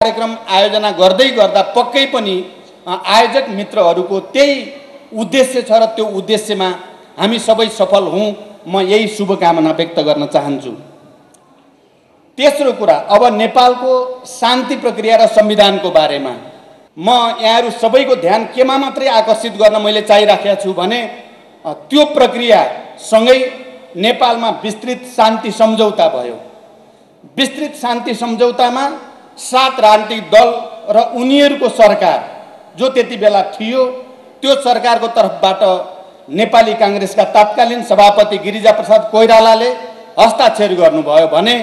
कार्यक्रम आयोजना गर्दै गर्दा पक्कै पनि आयोजक मित्रहरूको त्यही उद्देश्य छ र त्यो उद्देश्यमा हामी सबै सफल हौं। म यही शुभकामना व्यक्त गर्न चाहन्छु। तेस्रो कुरा, अब नेपालको शान्ति प्रक्रिया र संविधानको बारेमा म यहाँहरू सबैको ध्यान केमा मात्रै आकर्षित गर्न मैले चाहिराखेको छु भने त्यो प्रक्रिया सँगै नेपालमा विस्तृत शान्ति सम्झौता भयो। विस्तृत शान्ति सम्झौतामा 7 राजनीतिक दल र उनीहरूको सरकार जो त्यति बेला थियो त्यो सरकारको तर्फबाट नेपाली कांग्रेसका तत्कालीन सभापति गिरिजाप्रसाद कोइरालाले हस्ताक्षर गर्नुभयो भने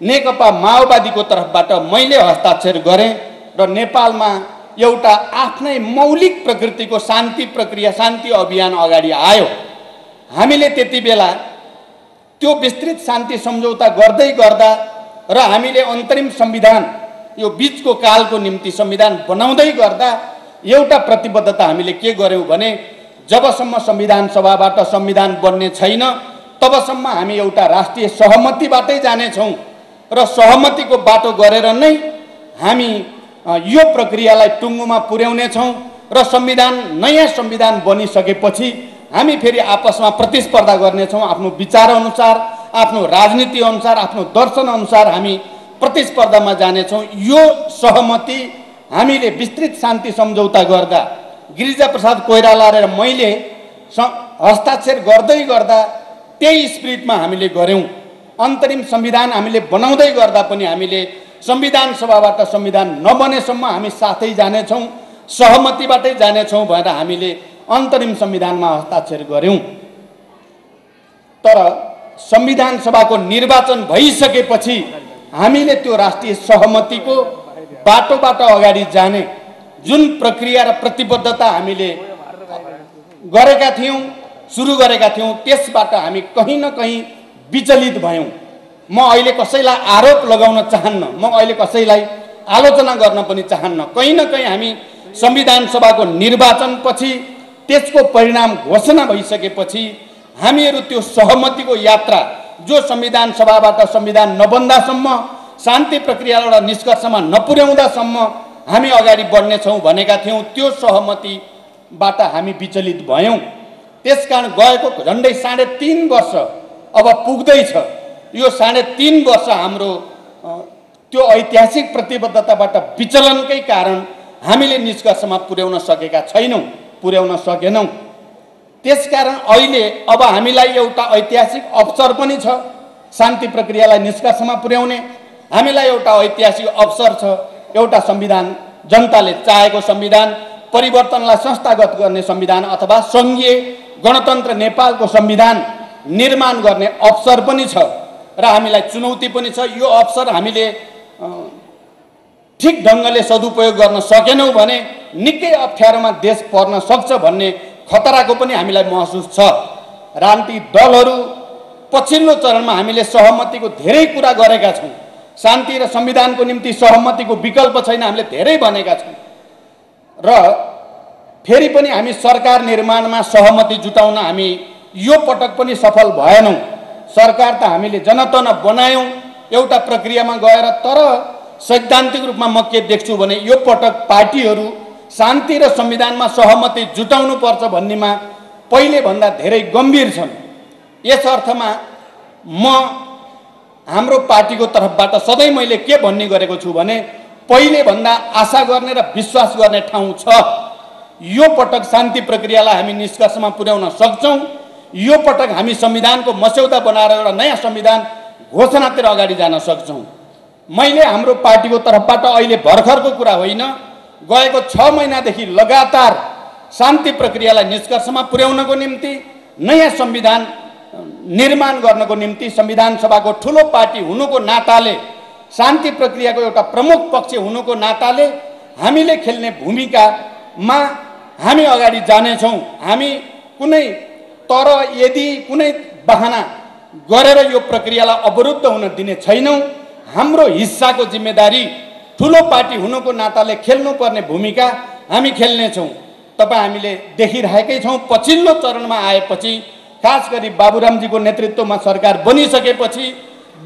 नेकपा माओवादीको तर्फबाट मैले हस्ताक्षर गरेँ र नेपालमा एउटा आफ्नै मौलिक प्रकृतिको शान्ति प्रक्रिया शान्ति अभियान अगाडि आयो। हामीले त्यति बेला त्यो विस्तृत शान्ति सम्झौता गर्दै गर्दा र हामीले अन्तरिम संविधान यो बीचको कालको निम्ति संविधान बनाउँदै गर्दा एउटा प्रतिबद्धता हामीले के गर्यौं भने जबसम्म संविधान सभाबाट संविधान बन्ने छैन तबसम्म हामी एउटा राष्ट्रिय सहमतिबाटै जानेछौं र सहमतिको बाटो गरेर नै हामी यो प्रक्रियालाई टुङ्गोमा पुर्याउने छौं र संविधान नयाँ संविधान बनिसकेपछि हामी फेरि आपसमा प्रतिस्पर्धा गर्नेछौं। आफ्नो विचार अनुसार आफ्नो राजनीति अनुसार आफ्नो दर्शन अनुसार हामी प्रतिस्पर्धामा जानेछौं। यो सहमति हामीले विस्तृत शान्ति सम्झौता गर्दा गिरिजाप्रसाद कोइराला र मैले हस्ताक्षर गर्दै गर्दा त्यही स्पिरिटमा हामीले गर्यौं। अन्तरिम संविधान हामीले बनाउँदै गर्दा पनि हामीले संविधान सभाबाट संविधान नबनेसम्म हामी साथै जानेछौं, सहमतिबाटै जानेछौं भनेर हामीले अन्तरिम संविधानमा हस्ताक्षर गर्यौं। तर संविधान सभाको निर्वाचन भइसकेपछि हामीले त्यो राष्ट्रिय सहमतिको बाटोबाट अगाडि जाने जुन प्रक्रिया र प्रतिबद्धता हामीले गरेका थियौं सुरु गरेका थियौं त्यसबाट हामी कहीं न कहीं विचलित भयौं। म अहिले कसैलाई आरोप लगाउन चाहन्न, म अहिले कसैलाई आलोचना गर्न पनि चाहन्न। कहीं न कहीं हामी संविधान सभाको निर्वाचनपछि त्यसको परिणाम घोषणा भइसकेपछि हामीहरू त्यो सहमतिको यात्रा जो संविधान सभाबाट संविधान नबन्दासम्म शान्ति प्रक्रियालाई एउटा निष्कर्षमा नपुर्याउँदासम्म हामी अगाडि बढ्नेछौं भनेका थियौं। त्यो सहमतिबाट हामी विचलित भयौं। त्यसकारण गएको झन्डै 3.5 वर्ष अब पुग्दैछ। यो 3.5 वर्ष हाम्रो त्यो ऐतिहासिक प्रतिबद्धताबाट विचलनकै कारण हामीले निष्कर्षमा पुर्याउन सकेका छैनौं, पुर्याउन सकेनौं। त्यसकारण अहिले अब हामीलाई एउटा ऐतिहासिक अवसर पनि छ शान्ति प्रक्रियालाई निष्कर्षमा पुर्याउने। हामीलाई एउटा ऐतिहासिक अवसर छ, एउटा संविधान जनताले चाहेको संविधान परिवर्तनलाई संस्थागत गर्ने संविधान अथवा संघीय गणतन्त्र नेपालको संविधान निर्माण गर्ने अवसर पनि छ र हामीलाई चुनौती पनि छ। यो अवसर हामीले ठीक ढंगले सदुपयोग गर्न सकेनौं भने निकै अप्ठ्यारोमा देश पर्न सक्छ भन्ने खतराको पनि हामीलाई महसुस छ। राजनीतिक दलहरू पछिल्लो चरणमा हामीले सहमतिको धेरै कुरा गरेका छौं। शान्ति र संविधानको निम्ति सहमतिको विकल्प छैन हामीले धेरै भनेका छौं र फेरि पनि हामी सरकार निर्माणमा सहमति जुटाउन हामी यो पटक पनि सफल भएनौं। सरकार त हामीले जनतन बनायौं एउटा प्रक्रियामा गएर, तर सैद्धान्तिक रूपमा म के देख्छु भने यो पटक पार्टीहरू शान्ति र संविधानमा सहमति जुटाउनु पर्छ भन्नेमा पहिले भन्दा धेरै गम्भीर छन्। यस अर्थमा म हाम्रो पार्टीको तर्फबाट सधैँ मैले के भन्ने गरेको छु भने पहिले भन्दा आशा गर्ने र विश्वास गर्ने ठाउँ छ। यो पटक शान्ति प्रक्रियालाई हामी निष्कर्षमा पुर्याउन सक्छौं। यो पटक हामी संविधानको मस्यौदा बनाएर एउटा नयाँ संविधान घोषणातिर अगाडि जान सक्छौं। मैले हाम्रो पार्टीको तर्फबाट अहिले भर्खरको कुरा होइन, गएको 6 महिनादेखि लगातार शान्ति प्रक्रियालाई निष्कर्षमा पुर्याउनको निम्ति नयाँ संविधान निर्माण गर्नको निम्ति संविधान सभाको ठूलो पार्टी हुनुको नाताले शान्ति प्रक्रियाको एउटा प्रमुख पक्ष हुनुको नाताले हामीले खेल्ने भूमिकामा हामी अगाडि जानेछौं। हामी कुनै तर यदि कुनै बहाना गरेर यो प्रक्रियालाई अवरुद्ध हुन दिने छैनौं। हाम्रो हिस्साको जिम्मेदारी ठूलो पार्टी हुनुको नाताले खेल्नुपर्ने भूमिका हामी खेल्नेछौं। तपाई हामीले देखिरहेकै छौं पछिल्लो चरणमा आएपछि खास गरी बाबुरामजीको नेतृत्वमा सरकार बनिसकेपछि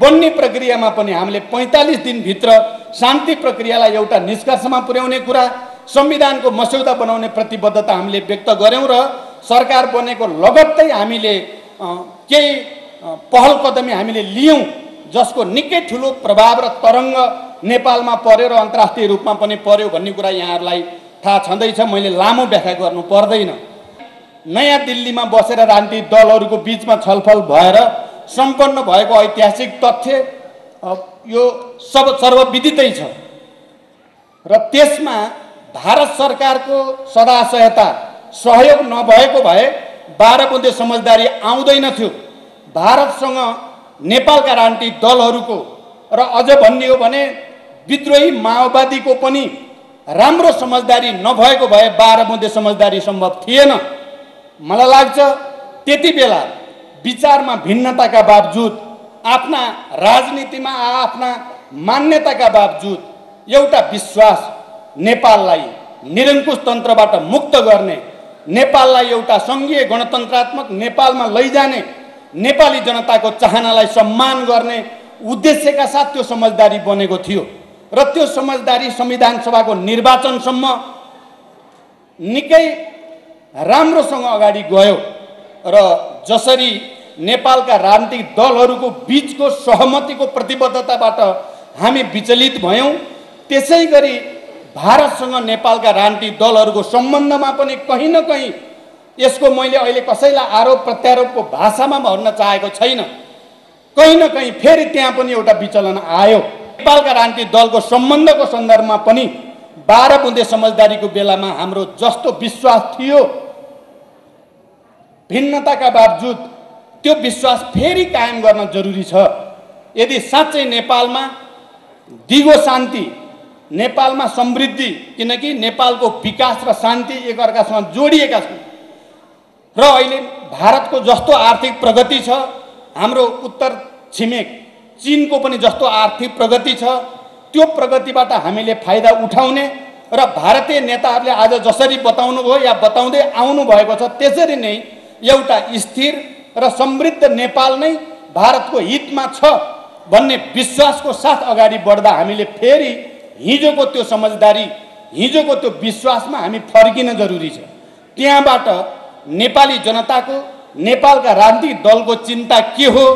बन्ने प्रक्रियामा पनि हामीले 45 दिन भित्र शान्ति प्रक्रियालाई एउटा निष्कर्षमा पुर्याउने कुरा, संविधानको मस्यौदा बनाउने प्रतिबद्धता हामीले व्यक्त गर्यौं र सरकार बनेको लगत्तै हामीले केही पहल कदमी हामीले लियौं, जसको निकै ठुलो प्रभाव र तरङ्ग नेपालमा पर्यो र अन्तर्राष्ट्रिय रूपमा पनि पर्यो भन्ने कुरा यहाँहरूलाई थाहा छँदैछ। मैले लामो व्याख्या गर्नु पर्दैन। नयाँ दिल्लीमा बसेर राजनीतिक दलहरूको बीचमा छलफल भएर सम्पन्न भएको ऐतिहासिक तथ्य यो सर्वविदितै छ र त्यसमा भारत सरकारको सदासहायता सहयोग नभएको भए 12 बुँदे समझदारी आउँदैनथ्यो। भारतसँग नेपालका राजनीतिक दलहरूको र अझ भन्ने हो भने विद्रोही माओवादीको पनि राम्रो समझदारी नभएको भए 12 बुँदे समझदारी सम्भव थिएन। मलाई लाग्छ त्यति बेला विचारमा भिन्नताका बावजुद, आफ्ना राजनीतिमा आफ्ना मान्यताका बावजुद एउटा विश्वास नेपाललाई निरङ्कुश तन्त्रबाट मुक्त गर्ने, नेपाललाई एउटा सङ्घीय गणतन्त्रात्मक नेपालमा लैजाने, नेपाली जनताको चाहनालाई सम्मान गर्ने उद्देश्यका साथ त्यो समझदारी बनेको थियो र त्यो समझदारी संविधान सभाको निर्वाचनसम्म निकै राम्रोसँग अगाडि गयो र जसरी नेपालका राजनीतिक दलहरूको बीचको सहमतिको प्रतिबद्धताबाट हामी विचलित भयौं, त्यसै गरी भारतसँग नेपालका राजनीतिक दलहरूको सम्बन्धमा पनि कहीँ न कहीँ, यसको मैले अहिले कसैलाई आरोप प्रत्यारोपको भाषामा भन्न चाहेको छैन, कहीँ न कहीँ फेरि त्यहाँ पनि एउटा विचलन आयो। नेपालका राजनीतिक दलको सम्बन्धको सन्दर्भमा पनि 12 बुँदे समझदारीको बेलामा हाम्रो जस्तो विश्वास थियो, भिन्नताका बावजुद त्यो विश्वास फेरि कायम गर्न जरुरी छ। यदि साँच्चै नेपालमा दिगो शान्ति, नेपालमा समृद्धि, किनकि नेपालको विकास र शान्ति एकअर्कासँग जोडिएका छन् र अहिले भारतको जस्तो आर्थिक प्रगति छ, हाम्रो उत्तर छिमेक चीनको पनि जस्तो आर्थिक प्रगति छ, त्यो प्रगतिबाट हामीले फाइदा उठाउने र भारतीय नेताहरूले आज जसरी बताउनु भयो या बताउँदै आउनु भएको छ, त्यसरी नै एउटा स्थिर र समृद्ध नेपाल नै भारतको हितमा छ भन्ने विश्वासको साथ अगाडि बढ्दा हामीले फेरि हिजोको त्यो समझदारी, हिजोको त्यो विश्वासमा हामी फर्किन जरुरी छ। त्यहाँबाट नेपाली जनताको, नेपालका राजनीतिक दलको चिन्ता के हो,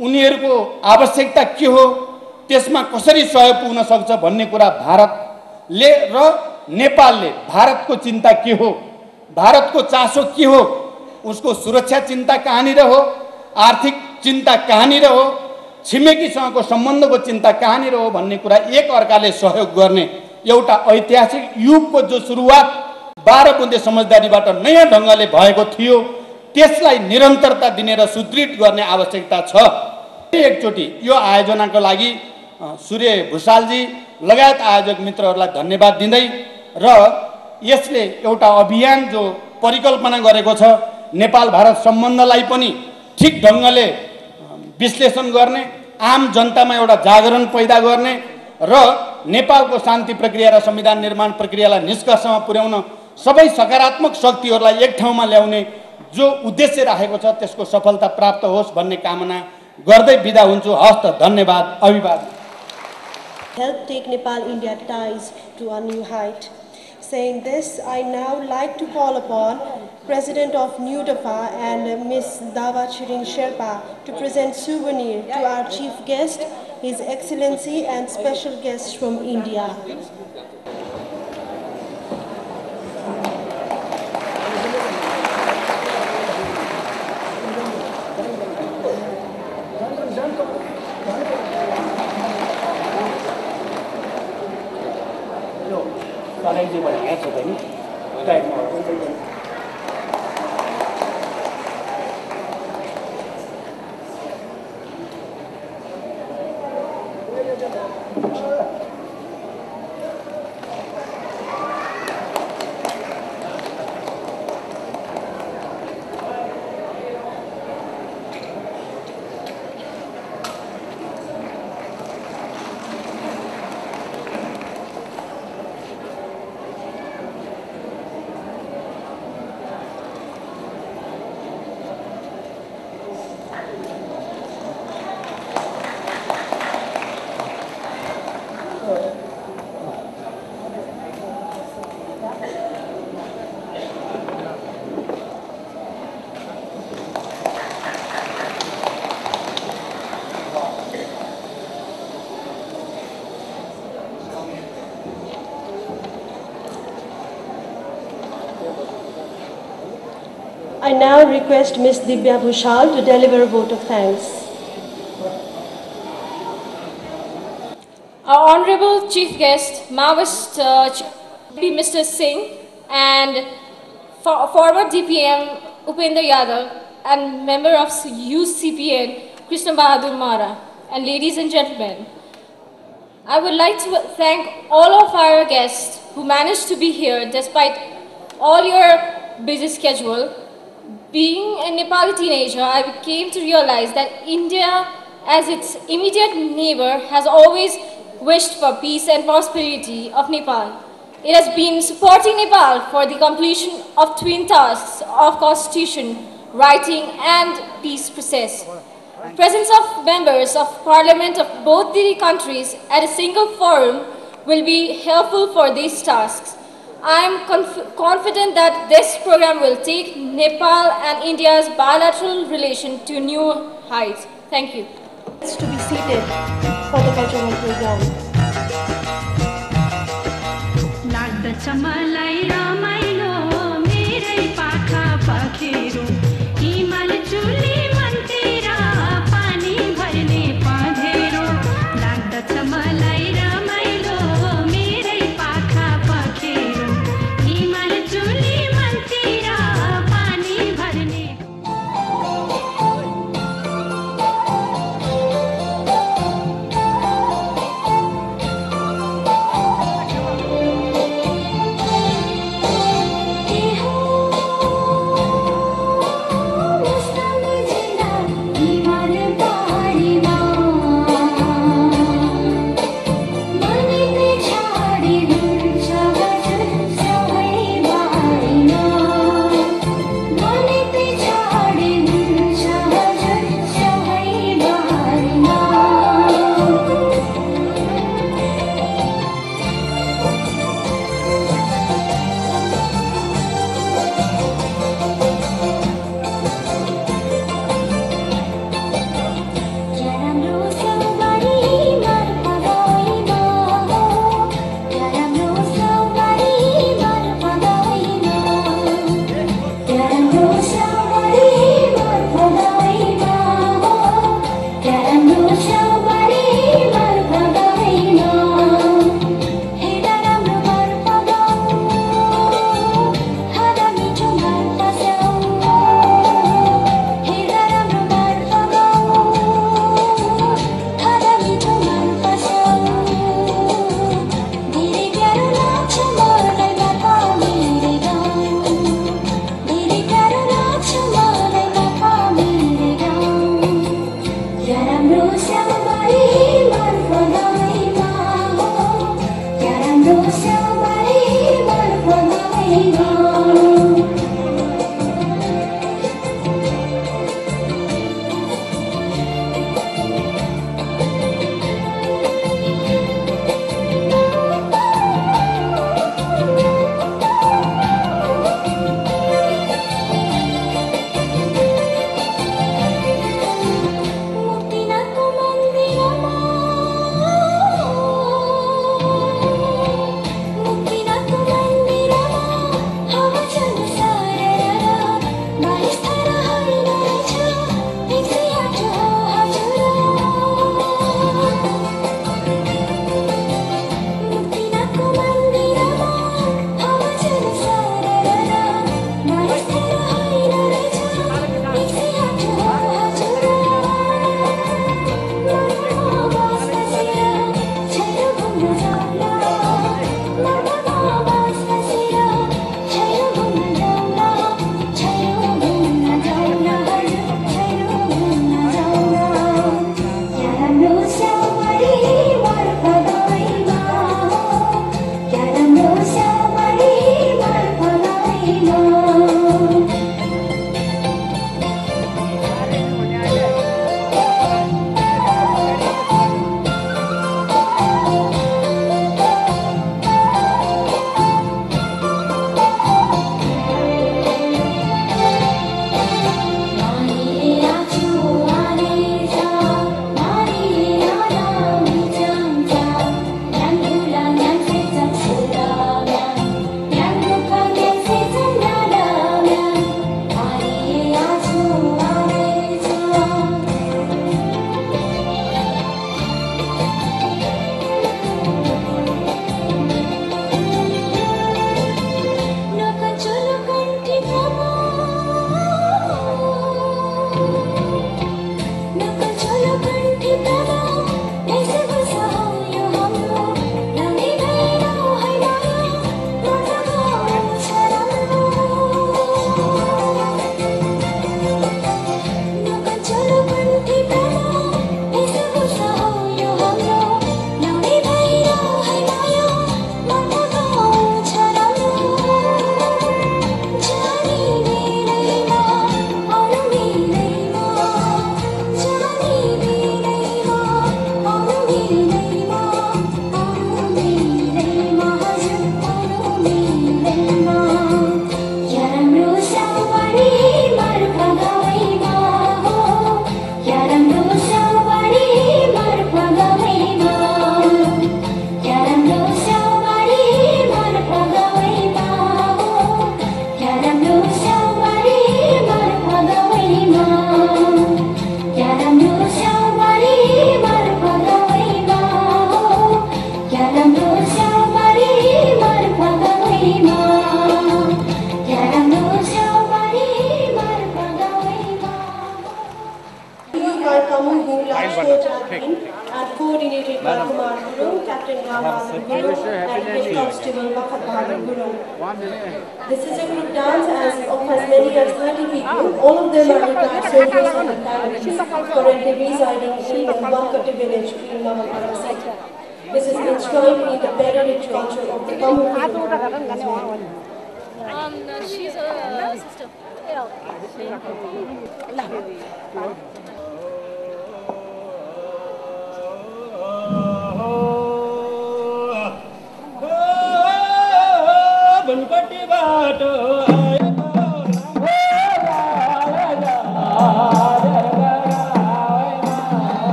उनीहरूको आवश्यकता के हो, त्यसमा कसरी सहयोग पुग्न सक्छ भन्ने कुरा भारतले र नेपालले, भारतको चिन्ता के हो, भारतको चासो के हो, उसको सुरक्षा चिन्ता कहाँनिर हो, आर्थिक चिन्ता कहाँनिर हो, छिमेकीसँगको सम्बन्धको चिन्ता कहाँनिर हो भन्ने कुरा एक अर्काले सहयोग गर्ने एउटा ऐतिहासिक युगको जो सुरुवात 12 बुँदे समझदारीबाट नयाँ ढङ्गले भएको थियो, त्यसलाई निरन्तरता दिने र सुदृढ गर्ने आवश्यकता छ। एकचोटि यो आयोजनाको लागि सूर्य भुषालजी लगायत आयोजक मित्रहरूलाई धन्यवाद दिँदै र यसले एउटा अभियान जो परिकल्पना गरेको छ, नेपाल भारत सम्बन्धलाई पनि ठिक ढङ्गले विश्लेषण गर्ने, आम जनतामा एउटा जागरण पैदा गर्ने र नेपालको शान्ति प्रक्रिया र संविधान निर्माण प्रक्रियालाई निष्कर्षमा पुर्याउन सबै सकारात्मक शक्तिहरूलाई एक ठाउँमा ल्याउने जो उद्देश्य राखेको छ, त्यसको सफलता प्राप्त होस् भन्ने कामना गर्दै बिदा हुन्छु। हस्त, धन्यवाद, अभिवादन। Help take Nepal-India ties to a new height. Saying this, I now like to call upon President of NUDAPA and Ms. Dawa Chiring Sherpa to present souvenir to our chief guest, His Excellency and special guests from India. I now request Ms. Dibya Bhushal to deliver a vote of thanks. Our Honorable Chief Guest, Maoist Mr. Singh, and former DPM Upendra Yadav, and member of UCPN Krishna Bahadur Mara, and ladies and gentlemen, I would like to thank all of our guests who managed to be here despite all your busy schedule. Being a Nepali teenager, I came to realize that India, as its immediate neighbor, has always wished for peace and prosperity of Nepal. It has been supporting Nepal for the completion of twin tasks of constitution, writing and peace process. Presence of members of parliament of both the countries at a single forum will be helpful for these tasks. I am confident that this program will take Nepal and India's bilateral relation to new heights. Thank you. To be seated for the cultural program. and Head Constable Makhat Bahadur Gurung. This is a group dance as of as many as 30 people. All of them are retired soldiers and academies currently residing in Wankati village in Navagara city. This is enshrined in the very rich culture of the Tamil people. She's a sister.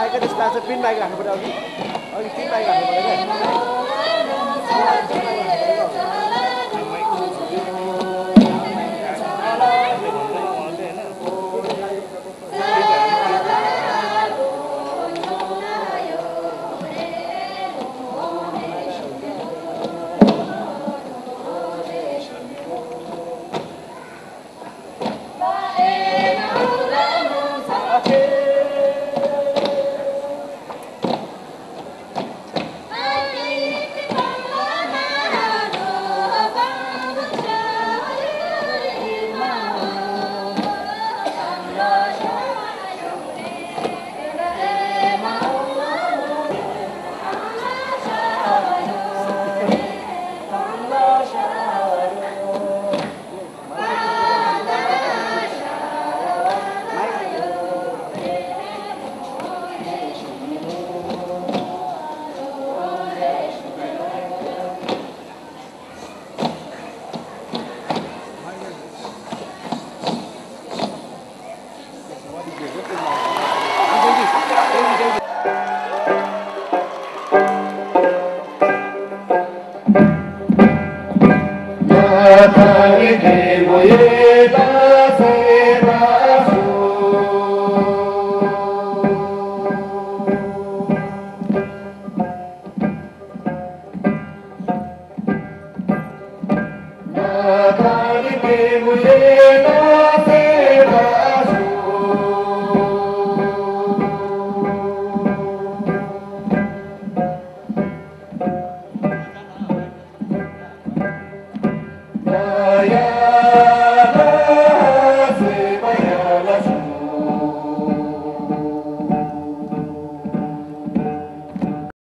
Mike त्यसमा चाहिँ pin mic राख्नु पर्यो अघि 3 mic राख्नु पर्यो क्या